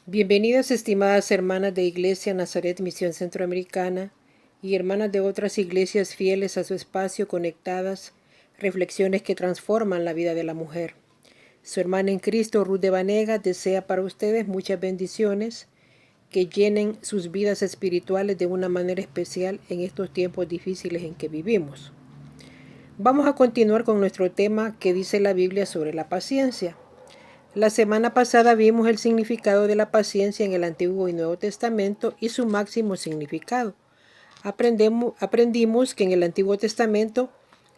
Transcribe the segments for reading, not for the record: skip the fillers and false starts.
Bienvenidas, estimadas hermanas de Iglesia Nazaret Misión Centroamericana y hermanas de otras iglesias fieles a su espacio conectadas, reflexiones que transforman la vida de la mujer. Su hermana en Cristo, Ruth de Vanegas, desea para ustedes muchas bendiciones que llenen sus vidas espirituales de una manera especial en estos tiempos difíciles en que vivimos. Vamos a continuar con nuestro tema que dice la Biblia sobre la paciencia. La semana pasada vimos el significado de la paciencia en el Antiguo y Nuevo Testamento y su máximo significado. Aprendimos que en el Antiguo Testamento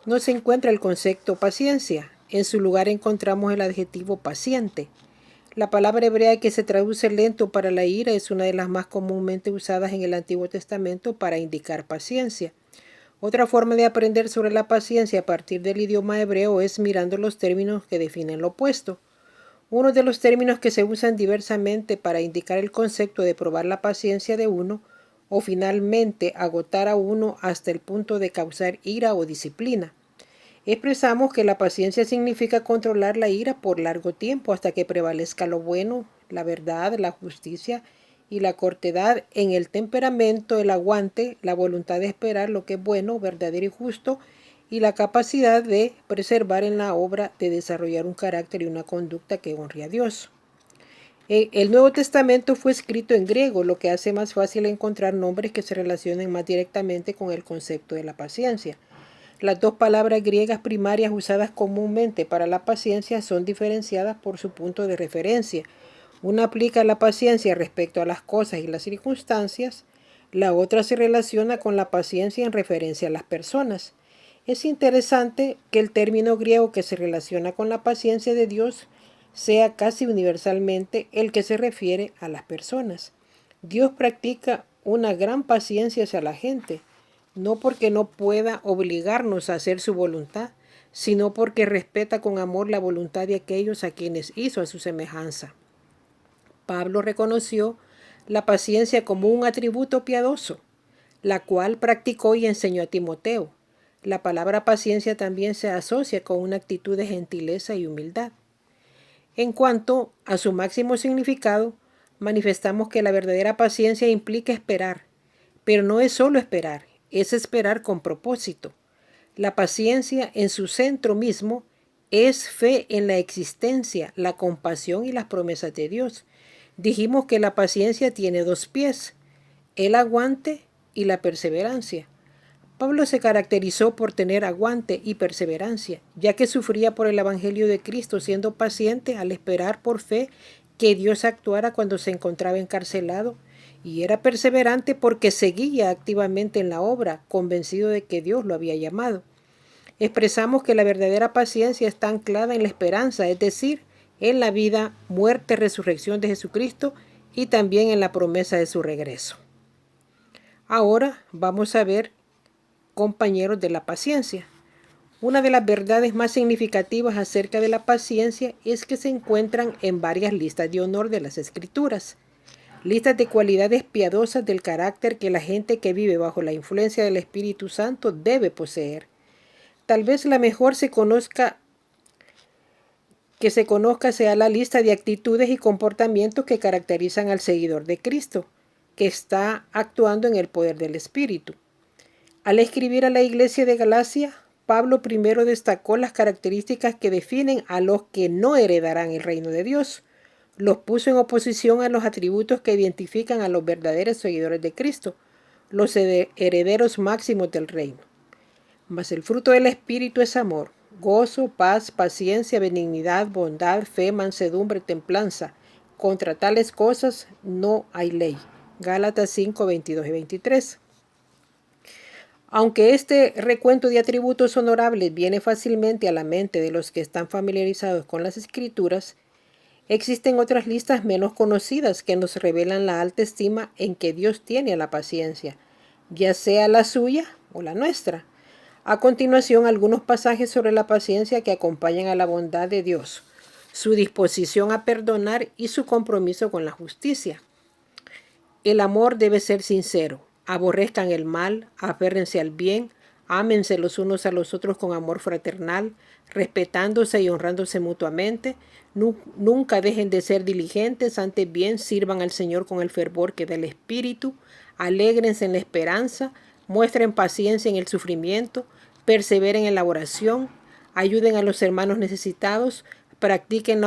no se encuentra el concepto paciencia. En su lugar encontramos el adjetivo paciente. La palabra hebrea que se traduce lento para la ira es una de las más comúnmente usadas en el Antiguo Testamento para indicar paciencia. Otra forma de aprender sobre la paciencia a partir del idioma hebreo es mirando los términos que definen lo opuesto. Uno de los términos que se usan diversamente para indicar el concepto de probar la paciencia de uno o finalmente agotar a uno hasta el punto de causar ira o disciplina. Expresamos que la paciencia significa controlar la ira por largo tiempo hasta que prevalezca lo bueno, la verdad, la justicia y la cortedad en el temperamento, el aguante, la voluntad de esperar lo que es bueno, verdadero y justo, y la capacidad de preservar en la obra de desarrollar un carácter y una conducta que honre a Dios. El Nuevo Testamento fue escrito en griego, lo que hace más fácil encontrar nombres que se relacionen más directamente con el concepto de la paciencia. Las dos palabras griegas primarias usadas comúnmente para la paciencia son diferenciadas por su punto de referencia. Una aplica la paciencia respecto a las cosas y las circunstancias, la otra se relaciona con la paciencia en referencia a las personas. Es interesante que el término griego que se relaciona con la paciencia de Dios sea casi universalmente el que se refiere a las personas. Dios practica una gran paciencia hacia la gente, no porque no pueda obligarnos a hacer su voluntad, sino porque respeta con amor la voluntad de aquellos a quienes hizo a su semejanza. Pablo reconoció la paciencia como un atributo piadoso, la cual practicó y enseñó a Timoteo. La palabra paciencia también se asocia con una actitud de gentileza y humildad. En cuanto a su máximo significado, manifestamos que la verdadera paciencia implica esperar, pero no es solo esperar, es esperar con propósito. La paciencia en su centro mismo es fe en la existencia, la compasión y las promesas de Dios. Dijimos que la paciencia tiene dos pies, el aguante y la perseverancia. Pablo se caracterizó por tener aguante y perseverancia, ya que sufría por el Evangelio de Cristo, siendo paciente al esperar por fe que Dios actuara cuando se encontraba encarcelado, y era perseverante porque seguía activamente en la obra, convencido de que Dios lo había llamado. Expresamos que la verdadera paciencia está anclada en la esperanza, es decir, en la vida, muerte, resurrección de Jesucristo y también en la promesa de su regreso. Ahora vamos a ver compañeros de la paciencia. Una de las verdades más significativas acerca de la paciencia es que se encuentran en varias listas de honor de las Escrituras, listas de cualidades piadosas del carácter que la gente que vive bajo la influencia del Espíritu Santo debe poseer. Tal vez la mejor que se conozca sea la lista de actitudes y comportamientos que caracterizan al seguidor de Cristo, que está actuando en el poder del Espíritu. Al escribir a la iglesia de Galacia, Pablo primero destacó las características que definen a los que no heredarán el reino de Dios. Los puso en oposición a los atributos que identifican a los verdaderos seguidores de Cristo, los herederos máximos del reino. Mas el fruto del Espíritu es amor, gozo, paz, paciencia, benignidad, bondad, fe, mansedumbre, templanza. Contra tales cosas no hay ley. Gálatas 5, 22 y 23. Aunque este recuento de atributos honorables viene fácilmente a la mente de los que están familiarizados con las Escrituras, existen otras listas menos conocidas que nos revelan la alta estima en que Dios tiene a la paciencia, ya sea la suya o la nuestra. A continuación, algunos pasajes sobre la paciencia que acompañan a la bondad de Dios, su disposición a perdonar y su compromiso con la justicia. El amor debe ser sincero. Aborrezcan el mal, aférrense al bien, Ámense los unos a los otros con amor fraternal, respetándose y honrándose mutuamente. Nunca dejen de ser diligentes, antes bien sirvan al Señor con el fervor que da el Espíritu. Alégrense en la esperanza, muestren paciencia en el sufrimiento, perseveren en la oración, ayuden a los hermanos necesitados, practiquen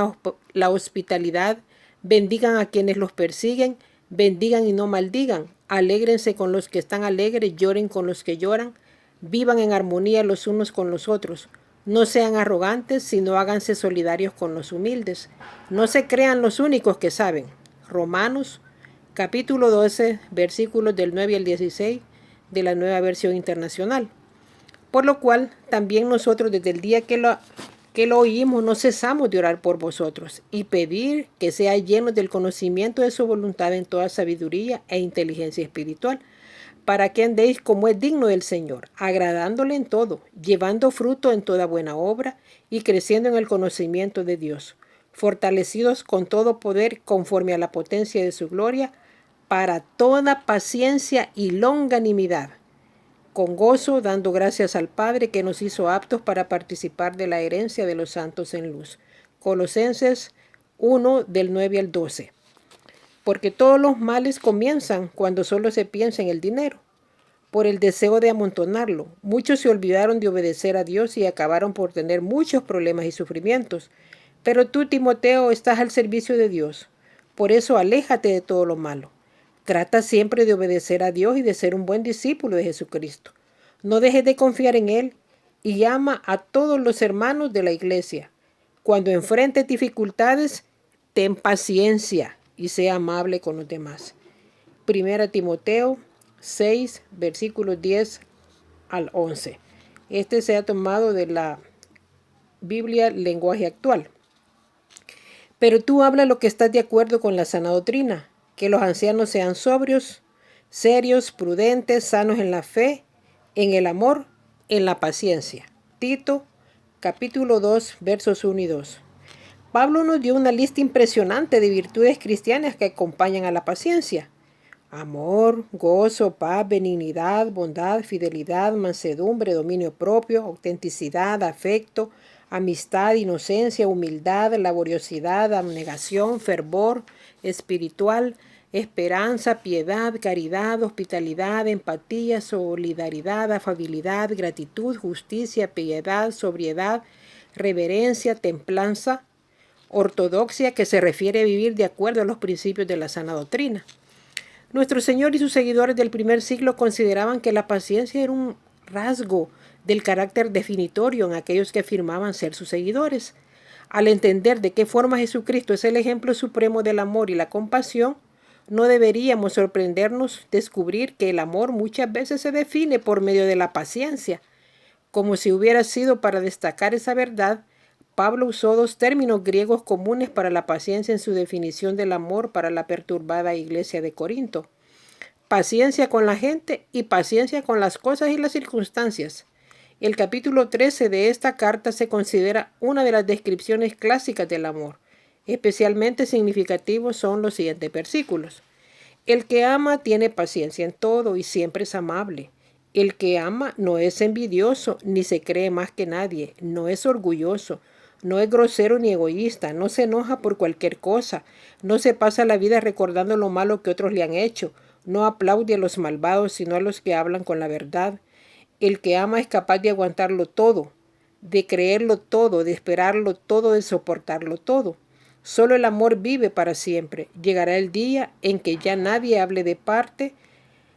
la hospitalidad, bendigan a quienes los persiguen, bendigan y no maldigan, alégrense con los que están alegres, lloren con los que lloran, vivan en armonía los unos con los otros. No sean arrogantes, sino háganse solidarios con los humildes. No se crean los únicos que saben. Romanos, capítulo 12, versículos del 9 al 16 de la Nueva Versión Internacional. Por lo cual, también nosotros desde el día que lo oímos no cesamos de orar por vosotros y pedir que seáis llenos del conocimiento de su voluntad en toda sabiduría e inteligencia espiritual, para que andéis como es digno del Señor, agradándole en todo, llevando fruto en toda buena obra y creciendo en el conocimiento de Dios, fortalecidos con todo poder conforme a la potencia de su gloria, para toda paciencia y longanimidad, con gozo dando gracias al Padre que nos hizo aptos para participar de la herencia de los santos en luz. Colosenses 1 del 9 al 12. Porque todos los males comienzan cuando solo se piensa en el dinero, por el deseo de amontonarlo. Muchos se olvidaron de obedecer a Dios y acabaron por tener muchos problemas y sufrimientos. Pero tú, Timoteo, estás al servicio de Dios. Por eso aléjate de todo lo malo. Trata siempre de obedecer a Dios y de ser un buen discípulo de Jesucristo. No dejes de confiar en Él y ama a todos los hermanos de la iglesia. Cuando enfrentes dificultades, ten paciencia y sea amable con los demás. 1 Timoteo 6, versículos 10 al 11. Este se ha tomado de la Biblia Lenguaje Actual. Pero tú habla lo que estás de acuerdo con la sana doctrina, que los ancianos sean sobrios, serios, prudentes, sanos en la fe, en el amor, en la paciencia. Tito, capítulo 2, versos 1 y 2. Pablo nos dio una lista impresionante de virtudes cristianas que acompañan a la paciencia. Amor, gozo, paz, benignidad, bondad, fidelidad, mansedumbre, dominio propio, autenticidad, afecto, amistad, inocencia, humildad, laboriosidad, abnegación, fervor espiritual, esperanza, piedad, caridad, hospitalidad, empatía, solidaridad, afabilidad, gratitud, justicia, piedad, sobriedad, reverencia, templanza, ortodoxia, que se refiere a vivir de acuerdo a los principios de la sana doctrina. Nuestro Señor y sus seguidores del primer siglo consideraban que la paciencia era un rasgo del carácter definitorio en aquellos que afirmaban ser sus seguidores. Al entender de qué forma Jesucristo es el ejemplo supremo del amor y la compasión, no deberíamos sorprendernos descubrir que el amor muchas veces se define por medio de la paciencia. Como si hubiera sido para destacar esa verdad, Pablo usó dos términos griegos comunes para la paciencia en su definición del amor para la perturbada iglesia de Corinto: paciencia con la gente y paciencia con las cosas y las circunstancias. El capítulo 13 de esta carta se considera una de las descripciones clásicas del amor. Especialmente significativos son los siguientes versículos. El que ama tiene paciencia en todo y siempre es amable. El que ama no es envidioso ni se cree más que nadie, no es orgulloso, no es grosero ni egoísta, no se enoja por cualquier cosa, no se pasa la vida recordando lo malo que otros le han hecho, no aplaude a los malvados sino a los que hablan con la verdad. El que ama es capaz de aguantarlo todo, de creerlo todo, de esperarlo todo, de soportarlo todo. Solo el amor vive para siempre. Llegará el día en que ya nadie hable de parte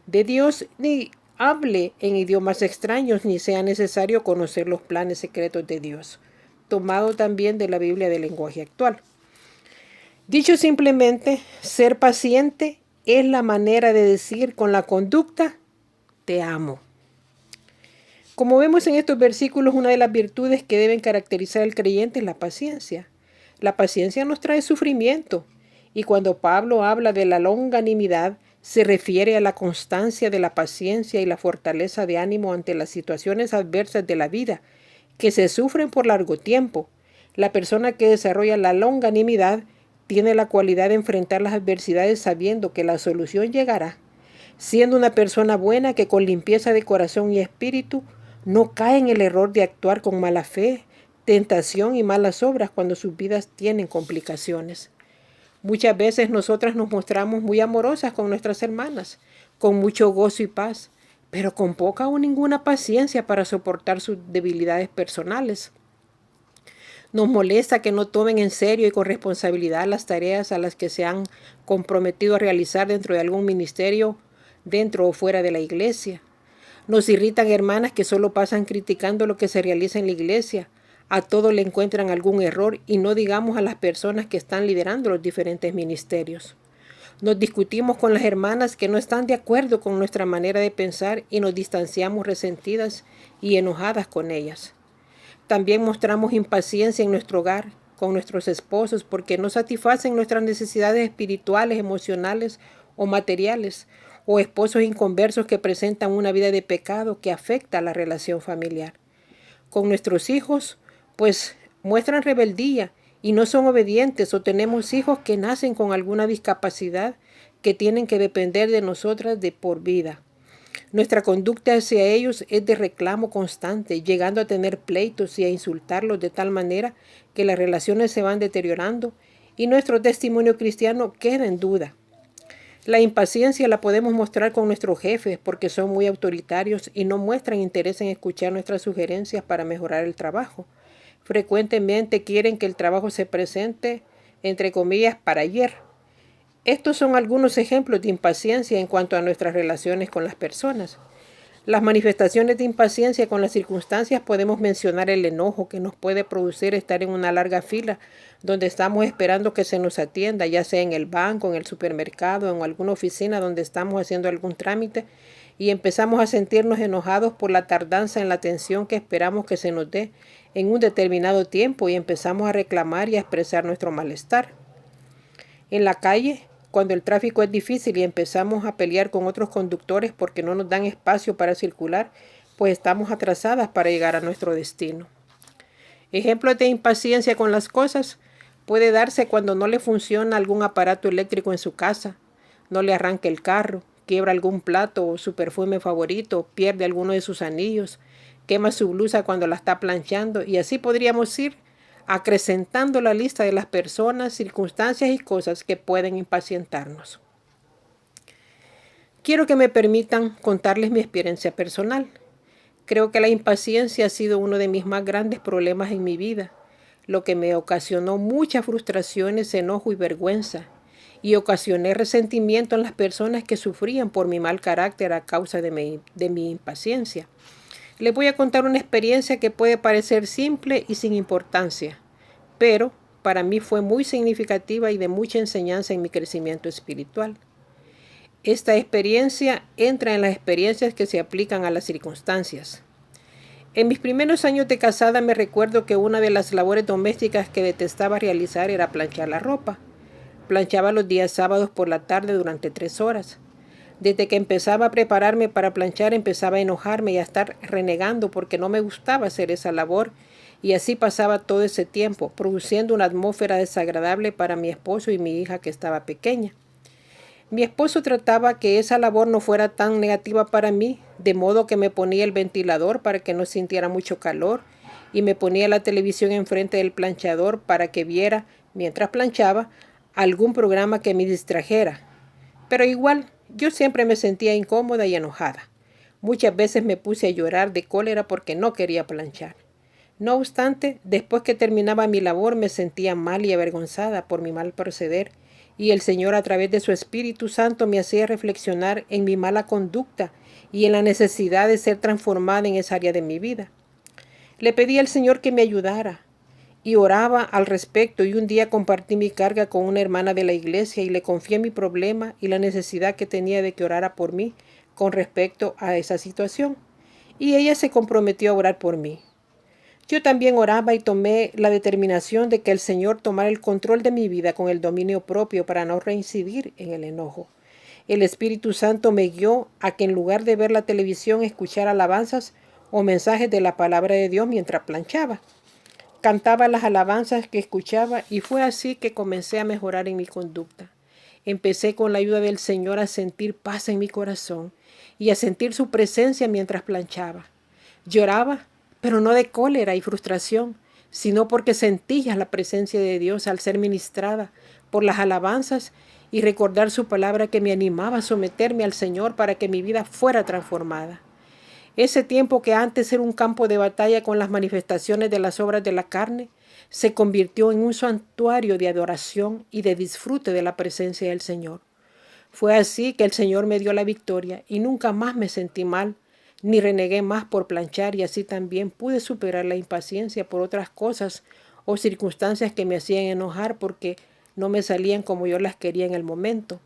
de Dios, ni hable en idiomas extraños, ni sea necesario conocer los planes secretos de Dios. Tomado también de la Biblia del Lenguaje Actual. Dicho simplemente, ser paciente es la manera de decir con la conducta: te amo. Como vemos en estos versículos, una de las virtudes que deben caracterizar al creyente es la paciencia. La paciencia nos trae sufrimiento, y cuando Pablo habla de la longanimidad, se refiere a la constancia de la paciencia y la fortaleza de ánimo ante las situaciones adversas de la vida, que se sufren por largo tiempo. La persona que desarrolla la longanimidad tiene la cualidad de enfrentar las adversidades sabiendo que la solución llegará. Siendo una persona buena que con limpieza de corazón y espíritu No caen en el error de actuar con mala fe, tentación y malas obras cuando sus vidas tienen complicaciones. Muchas veces nosotras nos mostramos muy amorosas con nuestras hermanas, con mucho gozo y paz, pero con poca o ninguna paciencia para soportar sus debilidades personales. Nos molesta que no tomen en serio y con responsabilidad las tareas a las que se han comprometido a realizar dentro de algún ministerio, dentro o fuera de la iglesia. Nos irritan hermanas que solo pasan criticando lo que se realiza en la iglesia. A todo le encuentran algún error y no digamos a las personas que están liderando los diferentes ministerios. Nos discutimos con las hermanas que no están de acuerdo con nuestra manera de pensar y nos distanciamos resentidas y enojadas con ellas. También mostramos impaciencia en nuestro hogar, con nuestros esposos, porque no satisfacen nuestras necesidades espirituales, emocionales o materiales, o esposos inconversos que presentan una vida de pecado que afecta a la relación familiar. Con nuestros hijos, pues muestran rebeldía y no son obedientes, o tenemos hijos que nacen con alguna discapacidad que tienen que depender de nosotras de por vida. Nuestra conducta hacia ellos es de reclamo constante, llegando a tener pleitos y a insultarlos de tal manera que las relaciones se van deteriorando y nuestro testimonio cristiano queda en duda. La impaciencia la podemos mostrar con nuestros jefes porque son muy autoritarios y no muestran interés en escuchar nuestras sugerencias para mejorar el trabajo. Frecuentemente quieren que el trabajo se presente, entre comillas, para ayer. Estos son algunos ejemplos de impaciencia en cuanto a nuestras relaciones con las personas. Las manifestaciones de impaciencia con las circunstancias podemos mencionar el enojo que nos puede producir estar en una larga fila donde estamos esperando que se nos atienda, ya sea en el banco, en el supermercado, en alguna oficina donde estamos haciendo algún trámite y empezamos a sentirnos enojados por la tardanza en la atención que esperamos que se nos dé en un determinado tiempo y empezamos a reclamar y a expresar nuestro malestar. En la calle, cuando el tráfico es difícil y empezamos a pelear con otros conductores porque no nos dan espacio para circular, pues estamos atrasadas para llegar a nuestro destino. Ejemplos de impaciencia con las cosas puede darse cuando no le funciona algún aparato eléctrico en su casa, no le arranca el carro, quiebra algún plato o su perfume favorito, pierde alguno de sus anillos, quema su blusa cuando la está planchando y así podríamos ir acrecentando la lista de las personas, circunstancias y cosas que pueden impacientarnos. Quiero que me permitan contarles mi experiencia personal. Creo que la impaciencia ha sido uno de mis más grandes problemas en mi vida, lo que me ocasionó muchas frustraciones, enojo y vergüenza, y ocasioné resentimiento en las personas que sufrían por mi mal carácter a causa de mi impaciencia. Les voy a contar una experiencia que puede parecer simple y sin importancia, pero para mí fue muy significativa y de mucha enseñanza en mi crecimiento espiritual. Esta experiencia entra en las experiencias que se aplican a las circunstancias. En mis primeros años de casada me recuerdo que una de las labores domésticas que detestaba realizar era planchar la ropa. Planchaba los días sábados por la tarde durante 3 horas. Desde que empezaba a prepararme para planchar empezaba a enojarme y a estar renegando porque no me gustaba hacer esa labor y así pasaba todo ese tiempo, produciendo una atmósfera desagradable para mi esposo y mi hija que estaba pequeña. Mi esposo trataba que esa labor no fuera tan negativa para mí, de modo que me ponía el ventilador para que no sintiera mucho calor y me ponía la televisión enfrente del planchador para que viera, mientras planchaba, algún programa que me distrajera. Pero igual, yo siempre me sentía incómoda y enojada. Muchas veces me puse a llorar de cólera porque no quería planchar. No obstante, después que terminaba mi labor me sentía mal y avergonzada por mi mal proceder, y el Señor a través de su Espíritu Santo me hacía reflexionar en mi mala conducta y en la necesidad de ser transformada en esa área de mi vida. Le pedí al Señor que me ayudara y oraba al respecto, y un día compartí mi carga con una hermana de la iglesia y le confié mi problema y la necesidad que tenía de que orara por mí con respecto a esa situación. Y ella se comprometió a orar por mí. Yo también oraba y tomé la determinación de que el Señor tomara el control de mi vida con el dominio propio para no reincidir en el enojo. El Espíritu Santo me guió a que en lugar de ver la televisión escuchara alabanzas o mensajes de la palabra de Dios mientras planchaba. Cantaba las alabanzas que escuchaba y fue así que comencé a mejorar en mi conducta. Empecé con la ayuda del Señor a sentir paz en mi corazón y a sentir su presencia mientras planchaba. Lloraba, pero no de cólera y frustración, sino porque sentía la presencia de Dios al ser ministrada por las alabanzas y recordar su palabra que me animaba a someterme al Señor para que mi vida fuera transformada. Ese tiempo que antes era un campo de batalla con las manifestaciones de las obras de la carne, se convirtió en un santuario de adoración y de disfrute de la presencia del Señor. Fue así que el Señor me dio la victoria y nunca más me sentí mal, ni renegué más por planchar, y así también pude superar la impaciencia por otras cosas o circunstancias que me hacían enojar porque no me salían como yo las quería en el momento.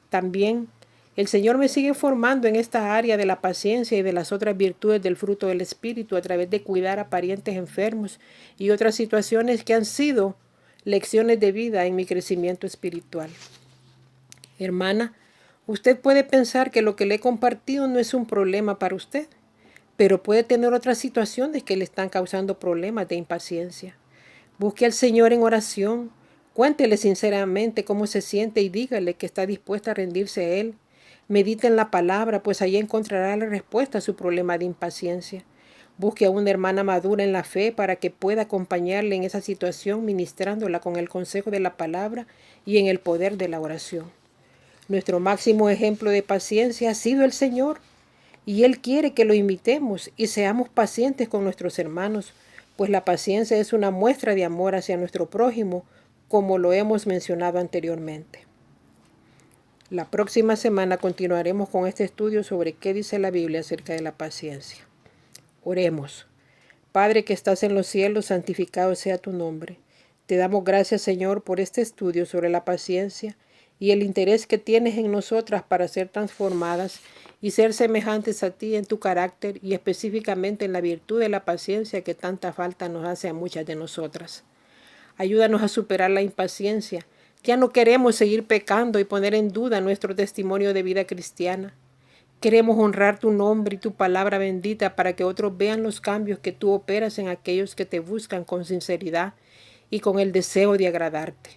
También el Señor me sigue formando en esta área de la paciencia y de las otras virtudes del fruto del Espíritu a través de cuidar a parientes enfermos y otras situaciones que han sido lecciones de vida en mi crecimiento espiritual. Hermana, usted puede pensar que lo que le he compartido no es un problema para usted, pero puede tener otras situaciones que le están causando problemas de impaciencia. Busque al Señor en oración, cuéntele sinceramente cómo se siente y dígale que está dispuesta a rendirse a Él. Medite en la palabra, pues allí encontrará la respuesta a su problema de impaciencia. Busque a una hermana madura en la fe para que pueda acompañarle en esa situación, ministrándola con el consejo de la palabra y en el poder de la oración. Nuestro máximo ejemplo de paciencia ha sido el Señor, y Él quiere que lo imitemos y seamos pacientes con nuestros hermanos, pues la paciencia es una muestra de amor hacia nuestro prójimo, como lo hemos mencionado anteriormente. La próxima semana continuaremos con este estudio sobre qué dice la Biblia acerca de la paciencia. Oremos. Padre que estás en los cielos, santificado sea tu nombre. Te damos gracias, Señor, por este estudio sobre la paciencia y el interés que tienes en nosotras para ser transformadas y ser semejantes a ti en tu carácter y específicamente en la virtud de la paciencia que tanta falta nos hace a muchas de nosotras. Ayúdanos a superar la impaciencia. Ya no queremos seguir pecando y poner en duda nuestro testimonio de vida cristiana. Queremos honrar tu nombre y tu palabra bendita para que otros vean los cambios que tú operas en aquellos que te buscan con sinceridad y con el deseo de agradarte.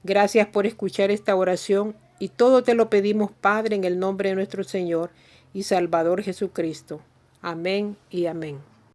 Gracias por escuchar esta oración y todo te lo pedimos, Padre, en el nombre de nuestro Señor y Salvador Jesucristo. Amén y amén.